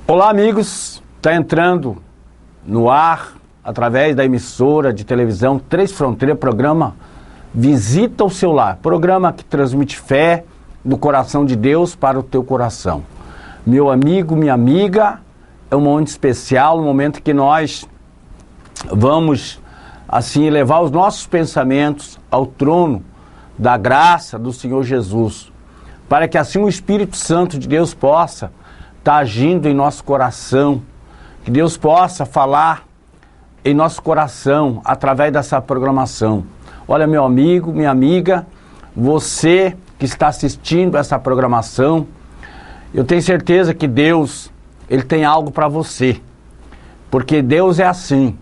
Olá, amigos, está entrando no ar, através da emissora de televisão Três Fronteiras, programa Visita o Seu Lar, programa que transmite fé do coração de Deus para o teu coração. Meu amigo, minha amiga, é um momento especial, um momento que nós vamos, assim, elevar os nossos pensamentos ao trono da graça do Senhor Jesus, para que assim o Espírito Santo de Deus possa estar agindo em nosso coração, que Deus possa falar em nosso coração através dessa programação. Olha, meu amigo, minha amiga, você que está assistindo essa programação, eu tenho certeza que Deus, Ele tem algo para você, porque Deus é assim.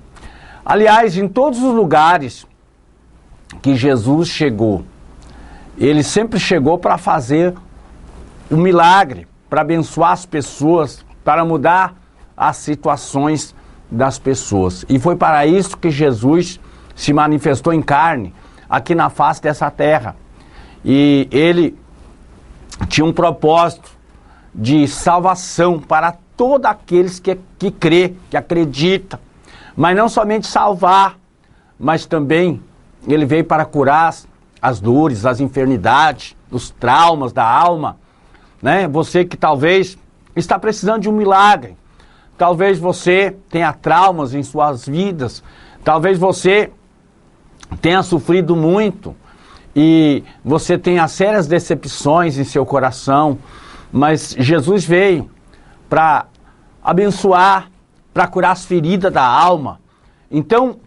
Aliás, em todos os lugares que Jesus chegou, Ele sempre chegou para fazer um milagre, para abençoar as pessoas, para mudar as situações das pessoas. E foi para isso que Jesus se manifestou em carne, aqui na face dessa terra. E Ele tinha um propósito de salvação para todos aqueles que crê, que acredita. Mas não somente salvar, mas também Ele veio para curar as dores, as enfermidades, os traumas da alma, né? Você que talvez está precisando de um milagre, talvez você tenha traumas em suas vidas, talvez você tenha sofrido muito e você tenha sérias decepções em seu coração, mas Jesus veio para abençoar, para curar as feridas da alma. Então,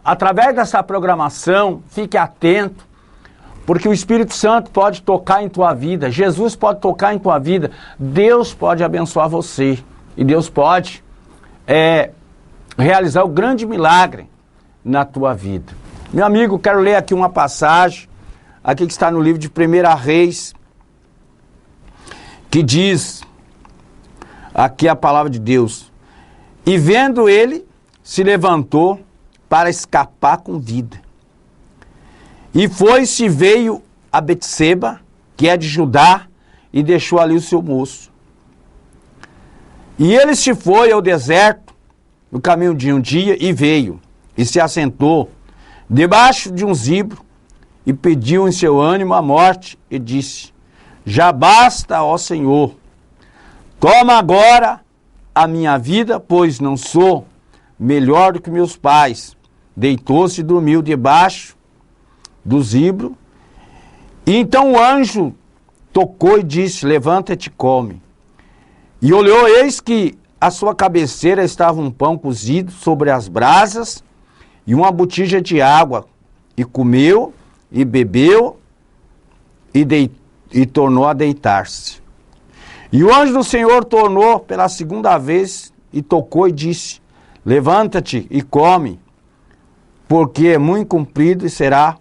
através dessa programação, fique atento, porque o Espírito Santo pode tocar em tua vida, Jesus pode tocar em tua vida, Deus pode abençoar você e Deus pode realizar o grande milagre na tua vida. Meu amigo, quero ler aqui uma passagem, aqui que está no livro de 1 Reis, que diz, aqui a palavra de Deus: e vendo ele, se levantou para escapar com vida. E foi-se, veio a Betseba, que é de Judá, e deixou ali o seu moço. E ele se foi ao deserto, no caminho de um dia, e veio, e se assentou debaixo de um zibro, e pediu em seu ânimo a morte, e disse: já basta, ó Senhor, toma agora a minha vida, pois não sou melhor do que meus pais. Deitou-se e dormiu debaixo do zibro. E então o anjo tocou e disse: levanta-te e come. E olhou, eis que à sua cabeceira estava um pão cozido sobre as brasas e uma botija de água. E comeu e bebeu e tornou a deitar-se. E o anjo do Senhor tornou pela segunda vez e tocou e disse: levanta-te e come, porque é muito comprido e será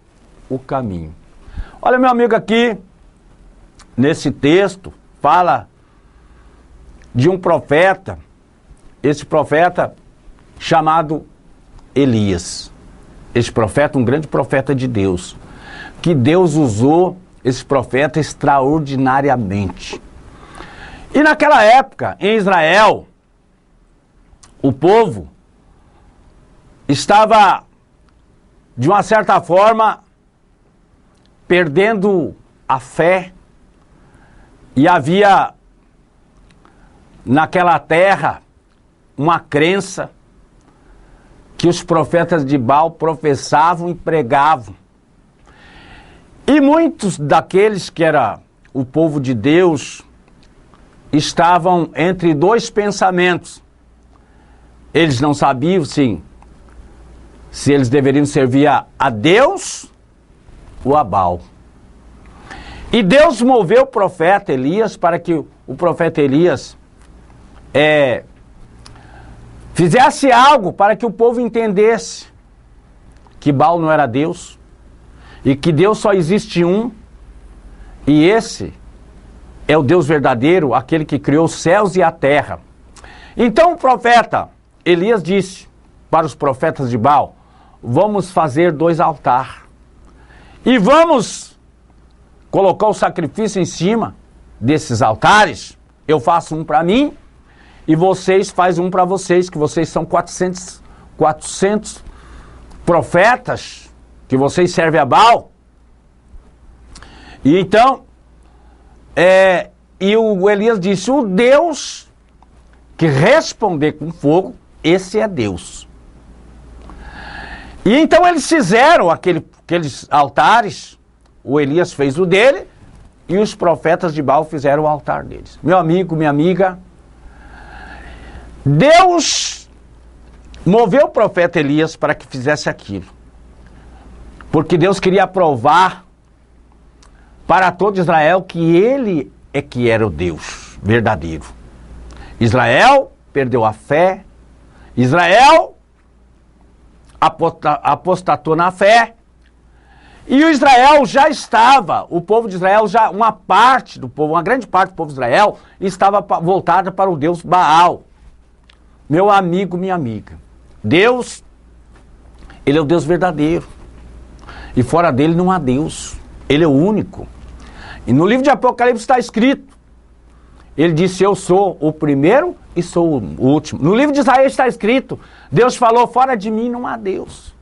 o caminho. Olha, meu amigo, aqui nesse texto fala de um profeta, esse profeta chamado Elias. Esse profeta, um grande profeta de Deus, que Deus usou esse profeta extraordinariamente. E naquela época, em Israel, o povo estava, de uma certa forma, perdendo a fé, e havia naquela terra uma crença que os profetas de Baal professavam e pregavam. E muitos daqueles que era o povo de Deus estavam entre dois pensamentos. Eles não sabiam, sim, se eles deveriam servir a Deus ou a Baal. E Deus moveu o profeta Elias para que o profeta Elias fizesse algo para que o povo entendesse que Baal não era Deus e que Deus só existe um, e esse é o Deus verdadeiro, aquele que criou os céus e a terra. Então o profeta Elias disse para os profetas de Baal: vamos fazer 2 altares e vamos colocar o sacrifício em cima desses altares. Eu faço um para mim e vocês faz um para vocês, que vocês são 400 profetas, que vocês servem a Baal. E então, e o Elias disse, o Deus que responder com fogo, esse é Deus. E então eles fizeram aqueles altares, o Elias fez o dele, e os profetas de Baal fizeram o altar deles. Meu amigo, minha amiga, Deus moveu o profeta Elias para que fizesse aquilo. Porque Deus queria provar para todo Israel que ele é que era o Deus verdadeiro. Israel perdeu a fé, Israel apostatou na fé, e o Israel já estava, o povo de Israel, já uma parte do povo, uma grande parte do povo de Israel, estava voltada para o Deus Baal. Meu amigo, minha amiga, Deus, ele é o Deus verdadeiro, e fora dele não há Deus, ele é o único. E no livro de Apocalipse está escrito, ele disse, eu sou o primeiro e sou o último. No livro de Isaías está escrito, Deus falou, fora de mim não há Deus.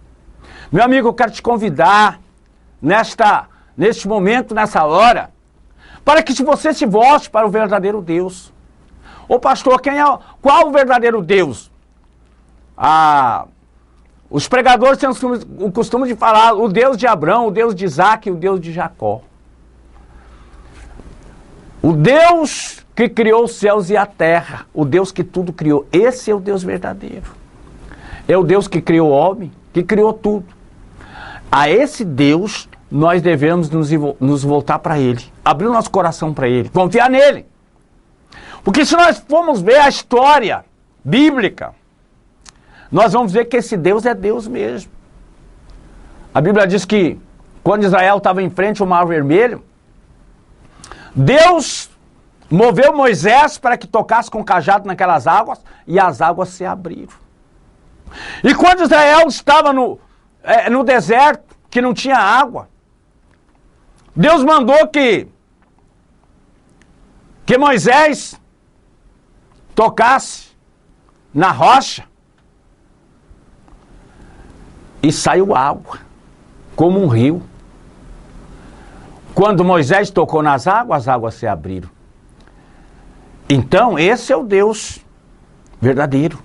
Meu amigo, eu quero te convidar, neste momento, nessa hora, para que você se volte para o verdadeiro Deus. Ô pastor, qual o verdadeiro Deus? Os pregadores têm o costume de falar o Deus de Abraão, o Deus de Isaac e o Deus de Jacó. O Deus que criou os céus e a terra, o Deus que tudo criou, esse é o Deus verdadeiro. É o Deus que criou o homem, que criou tudo. A esse Deus nós devemos nos voltar para Ele, abrir o nosso coração para Ele, confiar nele. Porque se nós formos ver a história bíblica, nós vamos ver que esse Deus é Deus mesmo. A Bíblia diz que quando Israel estava em frente ao Mar Vermelho, Deus moveu Moisés para que tocasse com o cajado naquelas águas e as águas se abriram. E quando Israel estava no deserto, que não tinha água, Deus mandou que Moisés tocasse na rocha e saiu água, como um rio. Quando Moisés tocou nas águas, as águas se abriram. Então, esse é o Deus verdadeiro.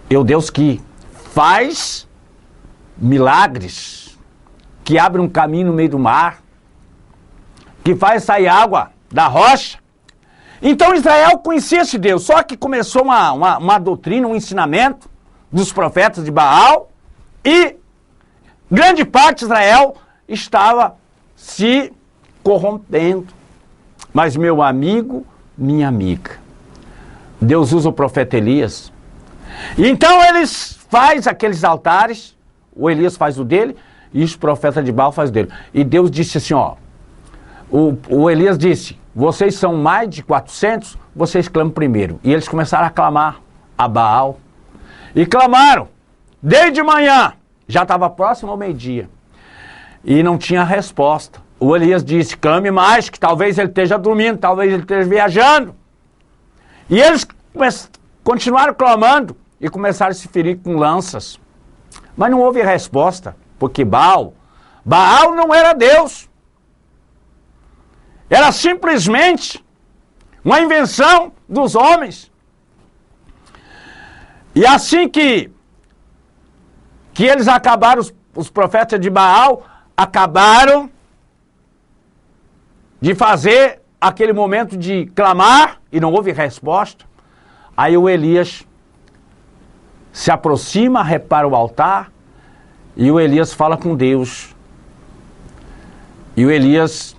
É o Deus que faz milagres, que abre um caminho no meio do mar, que faz sair água da rocha. Então Israel conhecia esse Deus, só que começou uma doutrina, um ensinamento dos profetas de Baal, e grande parte de Israel estava se corrompendo. Mas meu amigo, minha amiga, Deus usa o profeta Elias. E então eles fazem aqueles altares, o Elias faz o dele, e os profetas de Baal fazem o dele. E Deus disse assim, ó, o Elias disse, vocês são mais de 400, vocês clamam primeiro. E eles começaram a clamar a Baal. E clamaram, desde manhã, já estava próximo ao meio-dia. E não tinha resposta. O Elias disse, clame mais, que talvez ele esteja dormindo, talvez ele esteja viajando. E eles continuaram clamando e começaram a se ferir com lanças. Mas não houve resposta, porque Baal não era Deus. Era simplesmente uma invenção dos homens. E assim que eles acabaram, os profetas de Baal acabaram de fazer aquele momento de clamar e não houve resposta. Aí o Elias se aproxima, repara o altar e o Elias fala com Deus. E o Elias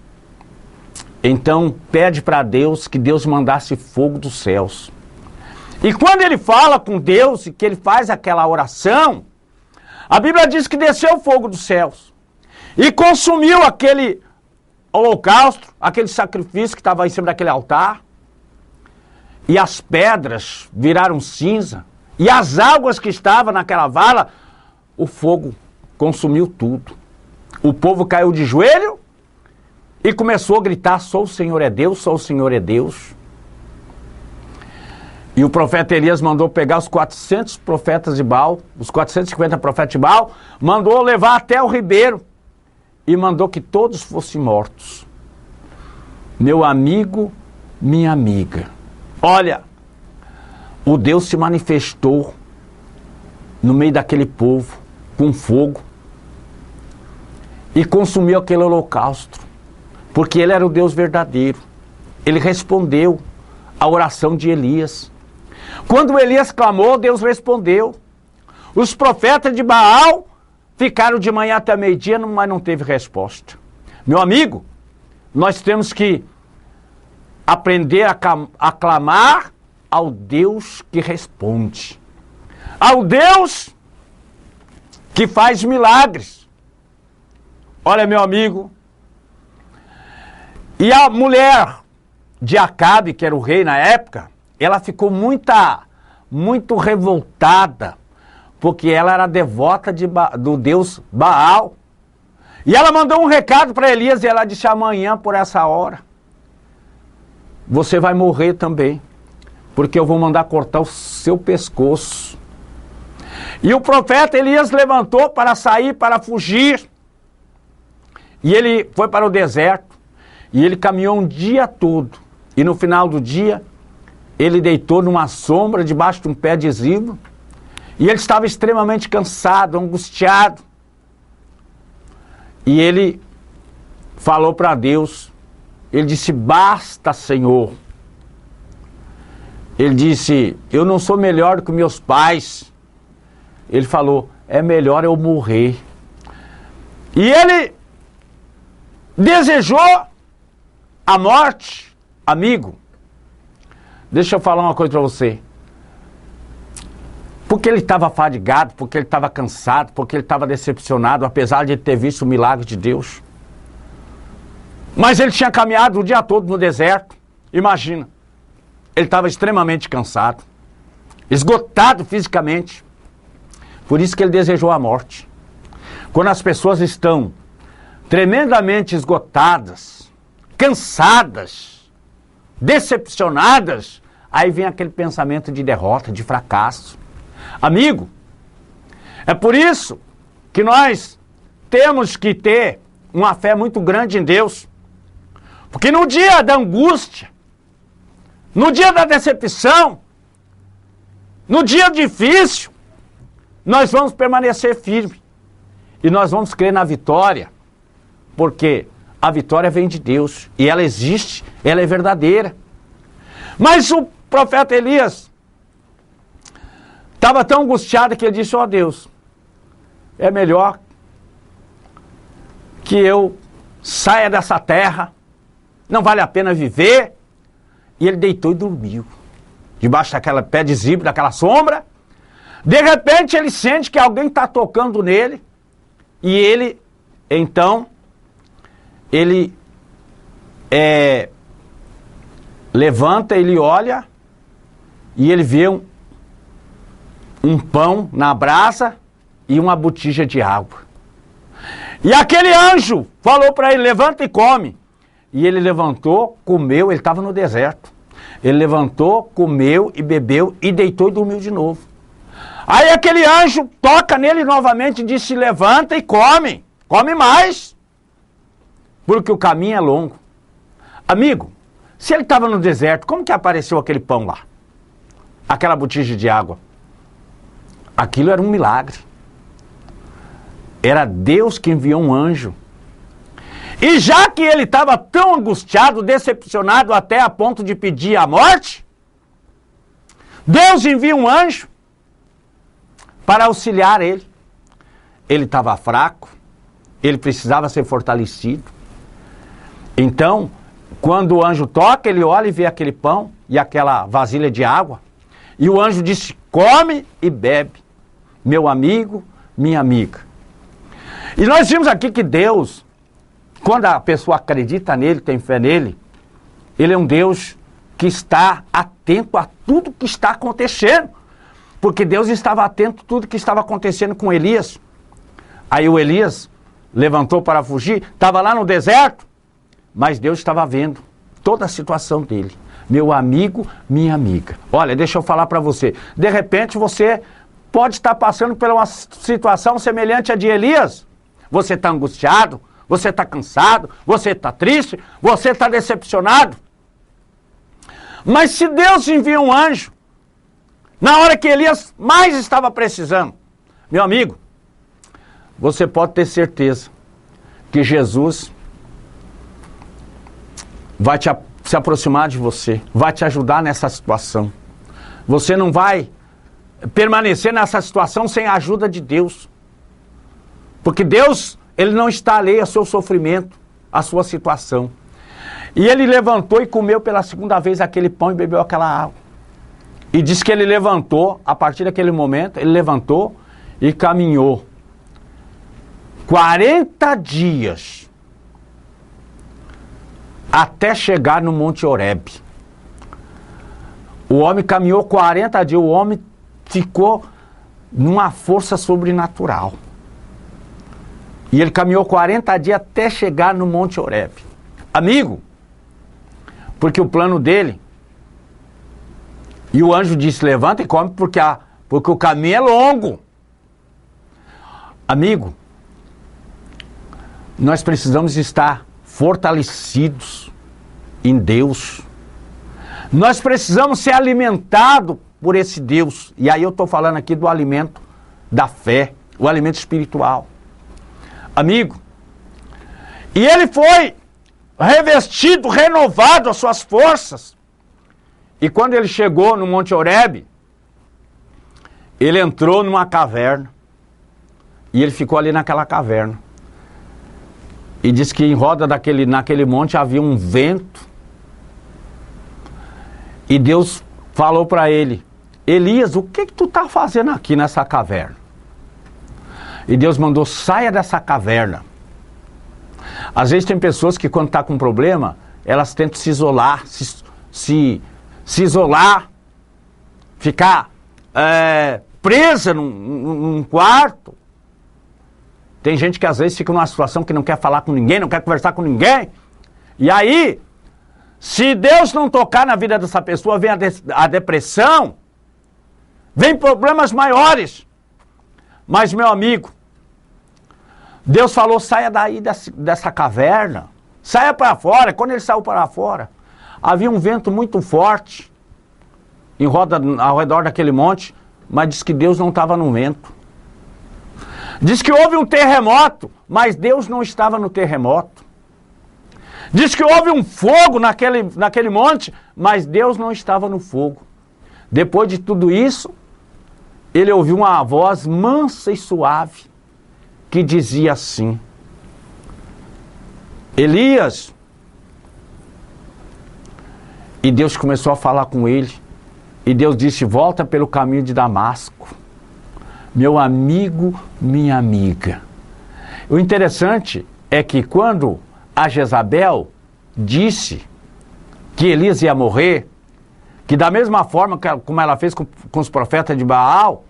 então pede para Deus que Deus mandasse fogo dos céus. E quando ele fala com Deus e que ele faz aquela oração, a Bíblia diz que desceu o fogo dos céus e consumiu aquele holocausto, aquele sacrifício que estava em cima daquele altar, e as pedras viraram cinza, e as águas que estavam naquela vala, o fogo consumiu tudo. O povo caiu de joelho e começou a gritar, só o Senhor é Deus, só o Senhor é Deus. E o profeta Elias mandou pegar os 400 profetas de Baal, os 450 profetas de Baal, mandou levar até o ribeiro e mandou que todos fossem mortos. Meu amigo, minha amiga, olha, o Deus se manifestou no meio daquele povo com fogo e consumiu aquele holocausto, porque ele era o Deus verdadeiro. Ele respondeu a oração de Elias. Quando Elias clamou, Deus respondeu. Os profetas de Baal ficaram de manhã até meio-dia, mas não teve resposta. Meu amigo, nós temos que aprender a clamar ao Deus que responde, ao Deus que faz milagres. Olha, meu amigo, e a mulher de Acabe, que era o rei na época, ela ficou muito revoltada, porque ela era devota do Deus Baal. E ela mandou um recado para Elias e ela disse: amanhã por essa hora você vai morrer também, porque eu vou mandar cortar o seu pescoço. E o profeta Elias levantou para sair, para fugir. E ele foi para o deserto. E ele caminhou um dia todo. E no final do dia, ele deitou numa sombra debaixo de um pé de zimbro. E ele estava extremamente cansado, angustiado. E ele falou para Deus. Ele disse: basta, Senhor. Ele disse: eu não sou melhor do que meus pais. Ele falou: é melhor eu morrer. E ele desejou a morte. Amigo, deixa eu falar uma coisa para você. Porque ele estava fadigado, porque ele estava cansado, porque ele estava decepcionado, apesar de ter visto o milagre de Deus. Mas ele tinha caminhado o dia todo no deserto. Imagina, ele estava extremamente cansado, esgotado fisicamente. Por isso que ele desejou a morte. Quando as pessoas estão tremendamente esgotadas, cansadas, decepcionadas, aí vem aquele pensamento de derrota, de fracasso. Amigo, é por isso que nós temos que ter uma fé muito grande em Deus. Porque no dia da angústia, no dia da decepção, no dia difícil, nós vamos permanecer firmes. E nós vamos crer na vitória, porque a vitória vem de Deus, e ela existe, ela é verdadeira. Mas o profeta Elias estava tão angustiado que ele disse: ó Deus, é melhor que eu saia dessa terra, não vale a pena viver. E ele deitou e dormiu, debaixo daquela pé de zimbro, daquela sombra. De repente ele sente que alguém está tocando nele, e ele, então, ele levanta, ele olha, e ele vê um pão na brasa e uma botija de água. E aquele anjo falou para ele: levanta e come. E ele levantou, comeu, ele estava no deserto. Ele levantou, comeu e bebeu e deitou e dormiu de novo. Aí aquele anjo toca nele novamente e disse: levanta e come, come mais, porque o caminho é longo. Amigo, se ele estava no deserto, como que apareceu aquele pão lá? Aquela botija de água? Aquilo era um milagre. Era Deus que enviou um anjo. E já que ele estava tão angustiado, decepcionado, até a ponto de pedir a morte, Deus envia um anjo para auxiliar ele. Ele estava fraco, ele precisava ser fortalecido. Então, quando o anjo toca, ele olha e vê aquele pão e aquela vasilha de água. E o anjo disse: come e bebe, meu amigo, minha amiga. E nós vimos aqui que Deus, quando a pessoa acredita nele, tem fé nele, ele é um Deus que está atento a tudo que está acontecendo. Porque Deus estava atento a tudo que estava acontecendo com Elias. Aí o Elias levantou para fugir, estava lá no deserto, mas Deus estava vendo toda a situação dele, meu amigo, minha amiga. Olha, deixa eu falar para você. De repente você pode estar passando por uma situação semelhante à de Elias. Você está angustiado, você está cansado, você está triste, você está decepcionado. Mas se Deus envia um anjo, na hora que Elias mais estava precisando, meu amigo, você pode ter certeza que Jesus vai se aproximar de você, vai te ajudar nessa situação. Você não vai permanecer nessa situação sem a ajuda de Deus. Porque Deus, Ele não está alheio ao seu sofrimento, à sua situação. E Ele levantou e comeu pela segunda vez aquele pão e bebeu aquela água. E diz que Ele levantou, a partir daquele momento, Ele levantou e caminhou 40 dias até chegar no Monte Horebe. O homem caminhou 40 dias, o homem ficou numa força sobrenatural. E ele caminhou 40 dias até chegar no Monte Horebe. Amigo, porque o plano dele, e o anjo disse, levanta e come, porque o caminho é longo. Amigo, nós precisamos estar fortalecidos em Deus. Nós precisamos ser alimentados por esse Deus. E aí eu estou falando aqui do alimento da fé, o alimento espiritual. Amigo, e ele foi revestido, renovado as suas forças. E quando ele chegou no Monte Horebe, ele entrou numa caverna. E ele ficou ali naquela caverna. E diz que em roda naquele monte havia um vento. E Deus falou para ele, Elias, o que tu está fazendo aqui nessa caverna? E Deus mandou, saia dessa caverna. Às vezes tem pessoas que quando está com problema, elas tentam se isolar, se isolar, ficar presa num quarto. Tem gente que às vezes fica numa situação que não quer falar com ninguém, não quer conversar com ninguém. E aí, se Deus não tocar na vida dessa pessoa, vem a depressão, vem problemas maiores. Mas, meu amigo, Deus falou, saia daí dessa caverna, saia para fora. Quando ele saiu para fora, havia um vento muito forte ao redor daquele monte, mas diz que Deus não estava no vento. Diz que houve um terremoto, mas Deus não estava no terremoto. Diz que houve um fogo naquele monte, mas Deus não estava no fogo. Depois de tudo isso, ele ouviu uma voz mansa e suave, que dizia assim, Elias. E Deus começou a falar com ele. E Deus disse, volta pelo caminho de Damasco. Meu amigo, minha amiga. O interessante é que quando a Jezabel disse que Elias ia morrer, que da mesma forma como ela fez com os profetas de Baal,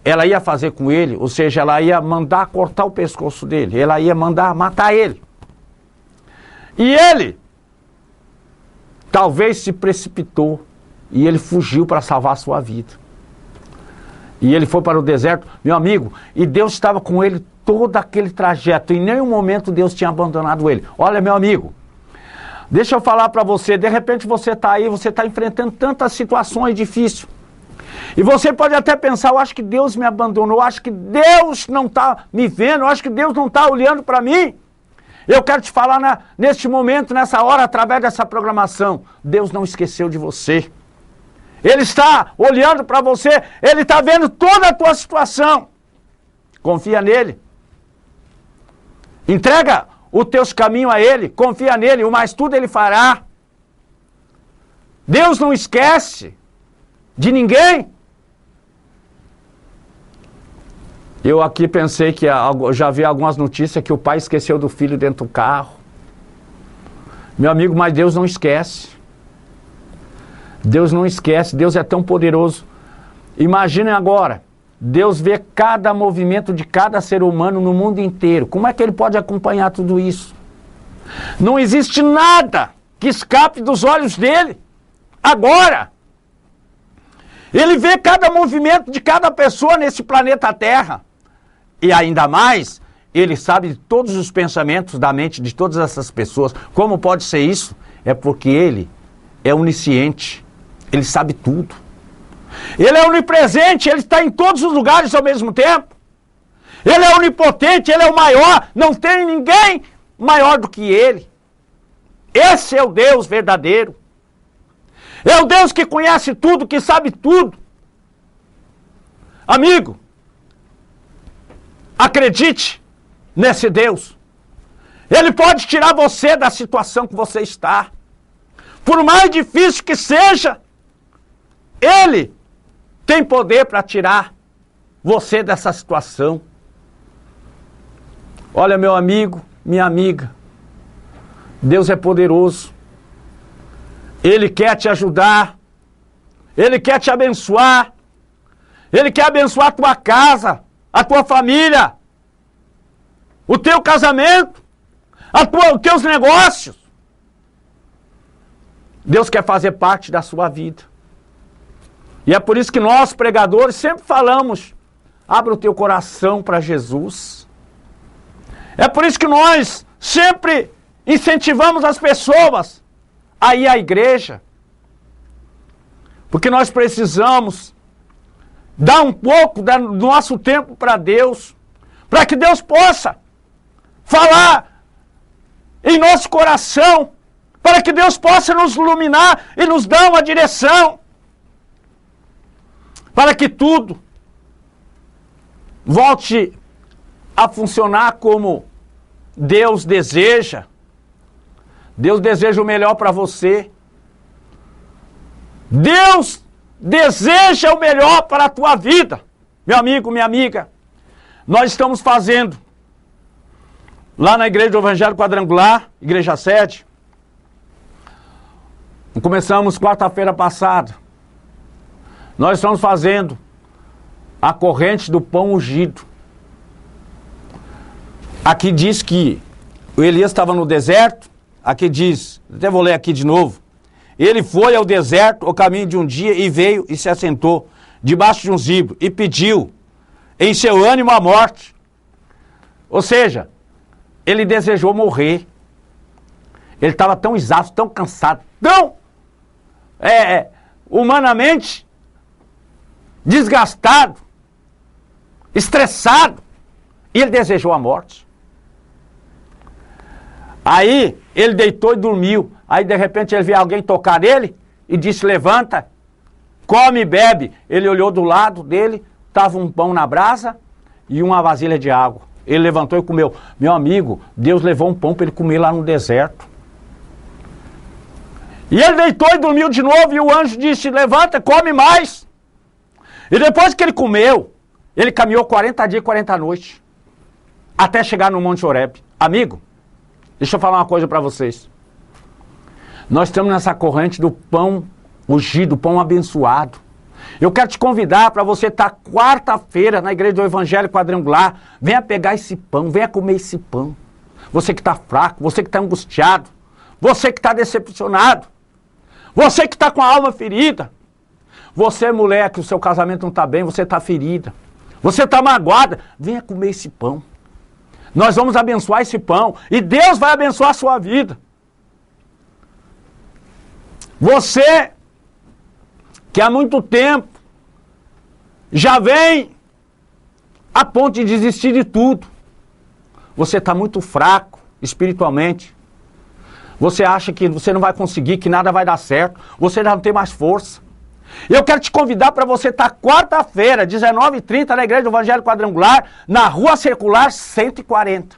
ela ia fazer com ele, ou seja, ela ia mandar cortar o pescoço dele, ela ia mandar matar ele. E ele talvez se precipitou e ele fugiu para salvar a sua vida. E ele foi para o deserto, meu amigo, e Deus estava com ele todo aquele trajeto. Em nenhum momento Deus tinha abandonado ele. Olha, meu amigo, deixa eu falar para você, de repente você está aí, você está enfrentando tantas situações difíceis. E você pode até pensar, eu acho que Deus me abandonou, eu acho que Deus não está me vendo, eu acho que Deus não está olhando para mim. Eu quero te falar neste momento, nessa hora, através dessa programação, Deus não esqueceu de você. Ele está olhando para você, Ele está vendo toda a tua situação. Confia nele. Entrega os teus caminhos a Ele, confia nele, o mais tudo Ele fará. Deus não esquece de ninguém. Eu aqui pensei que já vi algumas notícias que o pai esqueceu do filho dentro do carro. Meu amigo, mas Deus não esquece. Deus não esquece, Deus é tão poderoso. Imaginem agora, Deus vê cada movimento de cada ser humano no mundo inteiro. Como é que Ele pode acompanhar tudo isso? Não existe nada que escape dos olhos dEle. agora. Ele vê cada movimento de cada pessoa nesse planeta Terra. E ainda mais, ele sabe de todos os pensamentos da mente de todas essas pessoas. Como pode ser isso? É porque ele é onisciente. Ele sabe tudo. Ele é onipresente, ele está em todos os lugares ao mesmo tempo. Ele é onipotente, ele é o maior. Não tem ninguém maior do que ele. Esse é o Deus verdadeiro. É o Deus que conhece tudo, que sabe tudo. Amigo, acredite nesse Deus. Ele pode tirar você da situação que você está. Por mais difícil que seja, Ele tem poder para tirar você dessa situação. Olha, meu amigo, minha amiga, Deus é poderoso. Ele quer te ajudar. Ele quer te abençoar. Ele quer abençoar a tua casa, a tua família, o teu casamento, os teus negócios. Deus quer fazer parte da sua vida. E é por isso que nós, pregadores, sempre falamos, abra o teu coração para Jesus. É por isso que nós sempre incentivamos as pessoas a ir à igreja. Porque nós precisamos dar um pouco do nosso tempo para Deus, para que Deus possa falar em nosso coração, para que Deus possa nos iluminar e nos dar uma direção, para que tudo volte a funcionar como Deus deseja. Deus deseja o melhor para você. Deus deseja o melhor para a tua vida. Meu amigo, minha amiga, nós estamos fazendo lá na Igreja do Evangelho Quadrangular, Igreja Sede. Começamos quarta-feira passada. Nós estamos fazendo a corrente do pão ungido. Aqui diz que o Elias estava no deserto. Aqui diz, até vou ler aqui de novo. Ele foi ao deserto, ao caminho de um dia, e veio e se assentou debaixo de um zimbro e pediu em seu ânimo a morte. Ou seja, ele desejou morrer. Ele estava tão exausto, tão cansado, tão humanamente desgastado, estressado, e ele desejou a morte. Aí ele deitou e dormiu. Aí de repente ele viu alguém tocar nele e disse: levanta, come e bebe. Ele olhou do lado dele, estava um pão na brasa e uma vasilha de água. Ele levantou e comeu. Meu amigo, Deus levou um pão para ele comer lá no deserto. E ele deitou e dormiu de novo, e o anjo disse: levanta, come mais. E depois que ele comeu, ele caminhou 40 dias e 40 noites, até chegar no Monte Horebe. Amigo, deixa eu falar uma coisa para vocês. Nós estamos nessa corrente do pão ungido, pão abençoado. Eu quero te convidar para você estar quarta-feira na Igreja do Evangelho Quadrangular. Venha pegar esse pão, venha comer esse pão. Você que está fraco, você que está angustiado, você que está decepcionado, você que está com a alma ferida, você, mulher, que o seu casamento não está bem, você está ferida, você está magoada, venha comer esse pão. Nós vamos abençoar esse pão e Deus vai abençoar a sua vida. Você que há muito tempo já vem a ponto de desistir de tudo. Você está muito fraco espiritualmente. Você acha que você não vai conseguir, que nada vai dar certo. Você já não tem mais força. Eu quero te convidar para você estar quarta-feira, 19h30, na Igreja do Evangelho Quadrangular, na Rua Circular 140.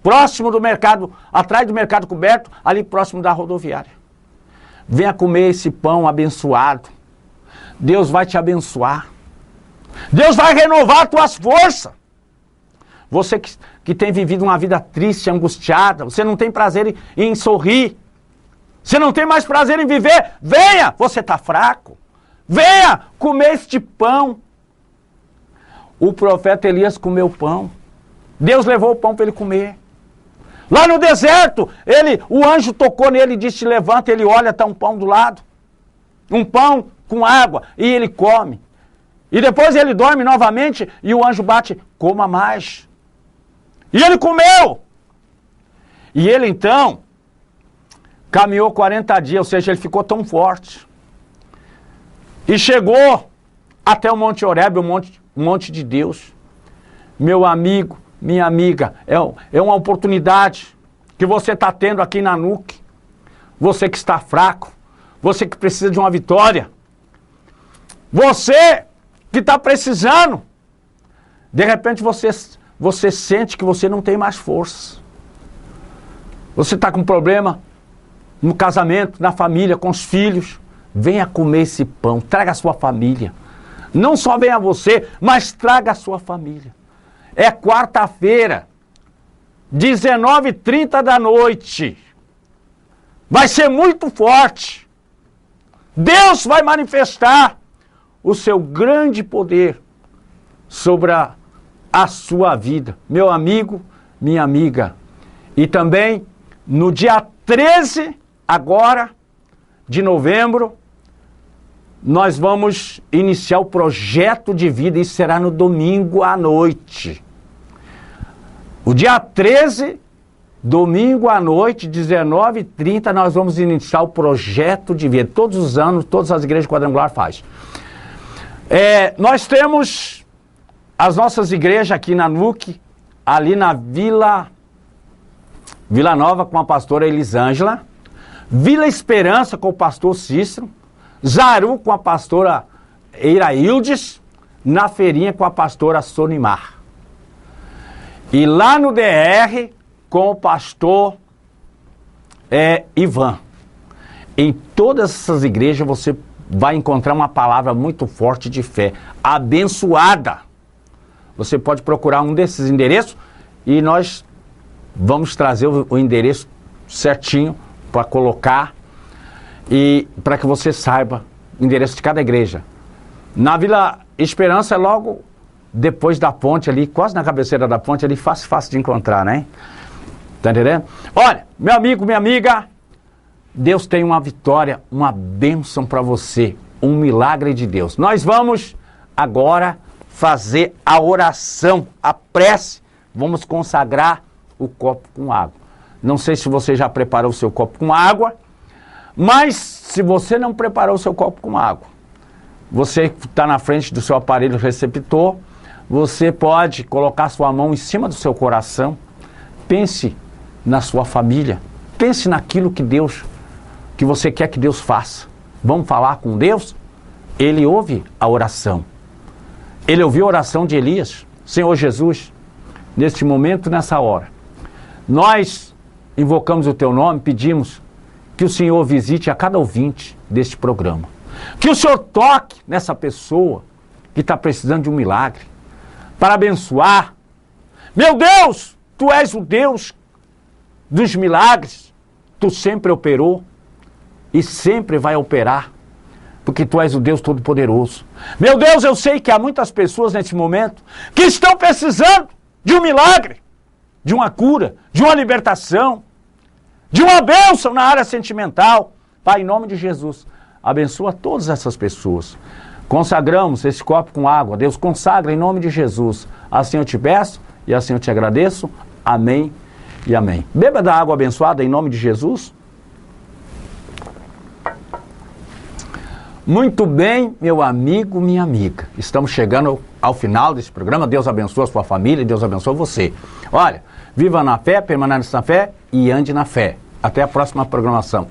Próximo do mercado, atrás do mercado coberto, ali próximo da rodoviária. Venha comer esse pão abençoado. Deus vai te abençoar. Deus vai renovar as tuas forças. Você que tem vivido uma vida triste, angustiada, você não tem prazer em sorrir, você não tem mais prazer em viver, venha, você está fraco, venha comer este pão. O profeta Elias comeu pão, Deus levou o pão para ele comer. Lá no deserto, o anjo tocou nele e disse: levanta. Ele olha, está um pão do lado. um pão com água, e ele come. E depois ele dorme novamente e o anjo bate, coma mais. E ele comeu. E ele então caminhou 40 dias, ou seja, ele ficou tão forte. E chegou até o Monte Horebe, o monte de Deus. Meu amigo, minha amiga, é uma oportunidade que você está tendo aqui na NUC. Você que está fraco, você que precisa de uma vitória, você que está precisando, de repente você sente que você não tem mais força. Você está com problema no casamento, na família, com os filhos. Venha comer esse pão, traga a sua família. Não só venha você, mas traga a sua família. É quarta-feira, 19h30 da noite. Vai ser muito forte. Deus vai manifestar o seu grande poder sobre a sua vida. Meu amigo, minha amiga. E também no dia 13 agora de novembro, nós vamos iniciar o projeto de vida e será no domingo à noite. O dia 13, domingo à noite, 19h30, nós vamos iniciar o projeto de vida. Todos os anos, todas as igrejas quadrangulares fazem. Nós temos as nossas igrejas aqui na NUC, ali na Vila Nova com a pastora Elisângela, Vila Esperança com o pastor Cícero, Zaru com a pastora Iraildes, na Feirinha com a pastora Sonimar. E lá no DR com o pastor Ivan. Em todas essas igrejas você vai encontrar uma palavra muito forte de fé, abençoada. Você pode procurar um desses endereços e nós vamos trazer o endereço certinho para colocar e para que você saiba o endereço de cada igreja. Na Vila Esperança é logo depois da ponte ali, quase na cabeceira da ponte ali, fácil de encontrar, né? Tá entendendo? Olha, meu amigo, minha amiga, Deus tem uma vitória, uma bênção para você, um milagre de Deus. Nós vamos agora fazer a oração, a prece, vamos consagrar o copo com água. Não sei se você já preparou o seu copo com água, mas se você não preparou o seu copo com água, você está na frente do seu aparelho receptor, você pode colocar sua mão em cima do seu coração, pense na sua família, pense naquilo que você quer que Deus faça. Vamos falar com Deus? Ele ouve a oração. Ele ouviu a oração de Elias. Senhor Jesus, neste momento, nessa hora, nós invocamos o teu nome, pedimos que o Senhor visite a cada ouvinte deste programa. Que o Senhor toque nessa pessoa que está precisando de um milagre, para abençoar. Meu Deus, tu és o Deus dos milagres, tu sempre operou e sempre vai operar, porque tu és o Deus Todo-Poderoso. Meu Deus, eu sei que há muitas pessoas nesse momento que estão precisando de um milagre, de uma cura, de uma libertação, de uma bênção na área sentimental. Pai, em nome de Jesus, abençoa todas essas pessoas. Consagramos esse copo com água. Deus, consagra em nome de Jesus. Assim eu te peço e assim eu te agradeço. Amém e amém. Beba da água abençoada em nome de Jesus. Muito bem, meu amigo, minha amiga. Estamos chegando ao final desse programa. Deus abençoe a sua família e Deus abençoe você. Olha, viva na fé, permaneça na fé e ande na fé. Até a próxima programação.